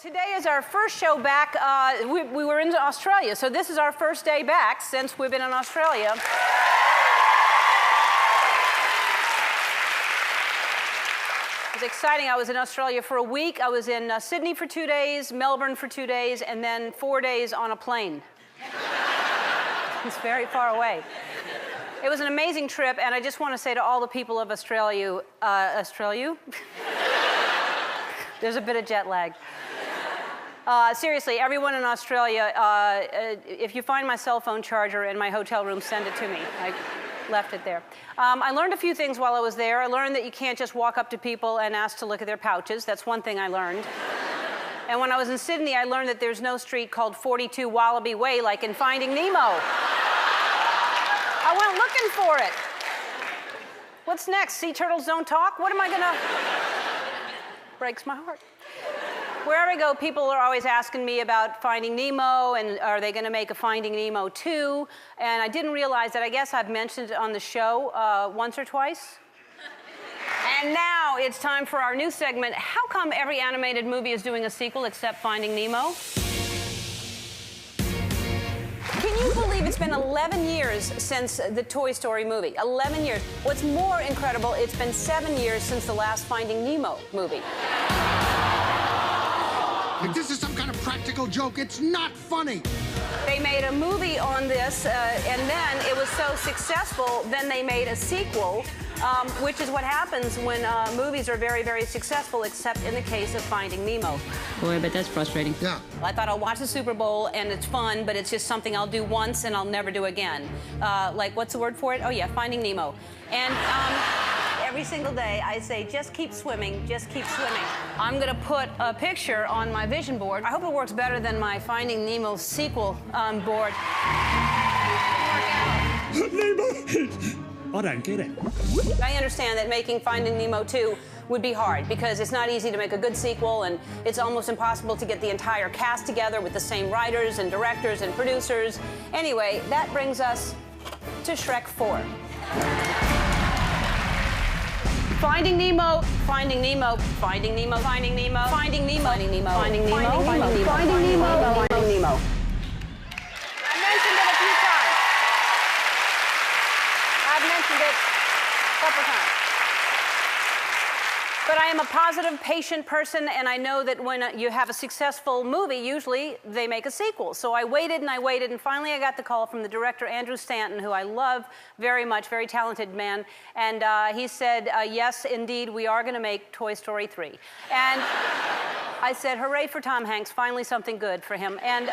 Today is our first show back. We were in Australia, so this is our first day back since we've been in Australia. It was exciting. I was in Australia for a week. I was in Sydney for 2 days, Melbourne for 2 days, and then 4 days on a plane. It's very far away. It was an amazing trip, and I just want to say to all the people of Australia, there's a bit of jet lag. Seriously, everyone in Australia, if you find my cell phone charger in my hotel room, send it to me. I left it there. I learned a few things while I was there. I learned that you can't just walk up to people and ask to look at their pouches. That's one thing I learned. And when I was in Sydney, I learned that there's no street called 42 Wallaby Way like in Finding Nemo. I went looking for it. What's next? Sea turtles don't talk? What am I gonna... Breaks my heart. Wherever I go, people are always asking me about Finding Nemo, and are they going to make a Finding Nemo 2? And I didn't realize that I guess I've mentioned it on the show once or twice. And now it's time for our new segment, How Come Every Animated Movie is Doing a Sequel Except Finding Nemo? Can you believe it's been 11 years since the Toy Story movie? 11 years. What's more incredible, it's been 7 years since the last Finding Nemo movie. If this is some kind of practical joke, it's not funny. They made a movie on this, and then it was so successful, then they made a sequel, which is what happens when movies are very, very successful, except in the case of Finding Nemo. Boy, but that's frustrating. Yeah. I thought I'll watch the Super Bowl, and it's fun, but it's just something I'll do once, and I'll never do again. Like, what's the word for it? Oh, yeah, Finding Nemo. And every single day, I say, just keep swimming, just keep swimming. I'm going to put a picture on my vision board. I hope it works better than my Finding Nemo sequel board. I don't get it. I understand that making Finding Nemo 2 would be hard because it's not easy to make a good sequel, and it's almost impossible to get the entire cast together with the same writers and directors and producers. Anyway, that brings us to Shrek 4. Finding Nemo, Finding Nemo, Finding Nemo, Finding Nemo, Finding Nemo, Finding Nemo, Finding Nemo, Finding Nemo, Finding Nemo, Finding Nemo. I mentioned it a few times. I've mentioned it a couple times. But I am a positive, patient person, and I know that when you have a successful movie, usually they make a sequel. So I waited, and finally I got the call from the director, Andrew Stanton, who I love very much, very talented man. And he said, yes, indeed, we are going to make Toy Story 3. And I said, hooray for Tom Hanks, finally something good for him. And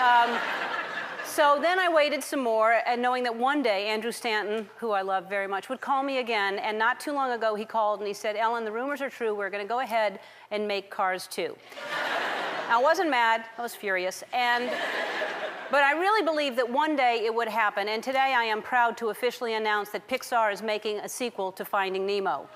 so then I waited some more, and knowing that one day Andrew Stanton, who I love very much, would call me again. And not too long ago, he called and he said, Ellen, the rumors are true. We're going to go ahead and make Cars 2. I wasn't mad. I was furious. But I really believed that one day it would happen. And today I am proud to officially announce that Pixar is making a sequel to Finding Nemo.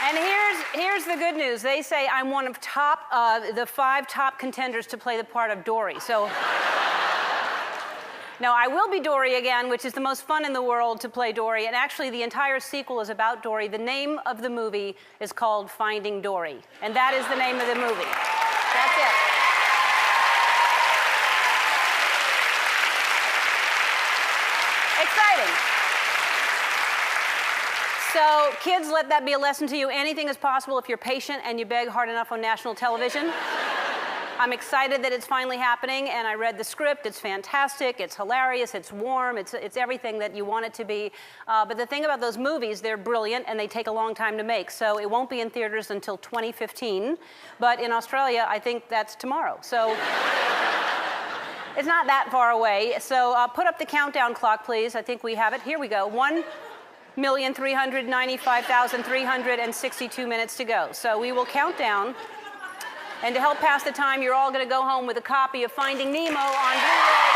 And here's the good news. They say I'm one of the 5 top contenders to play the part of Dory. So, no, I will be Dory again, which is the most fun in the world to play Dory. And actually, the entire sequel is about Dory. The name of the movie is called Finding Dory. And that is the name of the movie. That's it. Exciting. So, kids, let that be a lesson to you. Anything is possible if you're patient and you beg hard enough on national television. I'm excited that it's finally happening, and I read the script. It's fantastic. It's hilarious. It's warm. It's everything that you want it to be. But the thing about those movies, they're brilliant, and they take a long time to make. So it won't be in theaters until 2015. But in Australia, I think that's tomorrow. So it's not that far away. So put up the countdown clock, please. I think we have it. Here we go. 1,395,362 minutes to go. So we will count down. And to help pass the time, you're all going to go home with a copy of Finding Nemo on Blu-ray.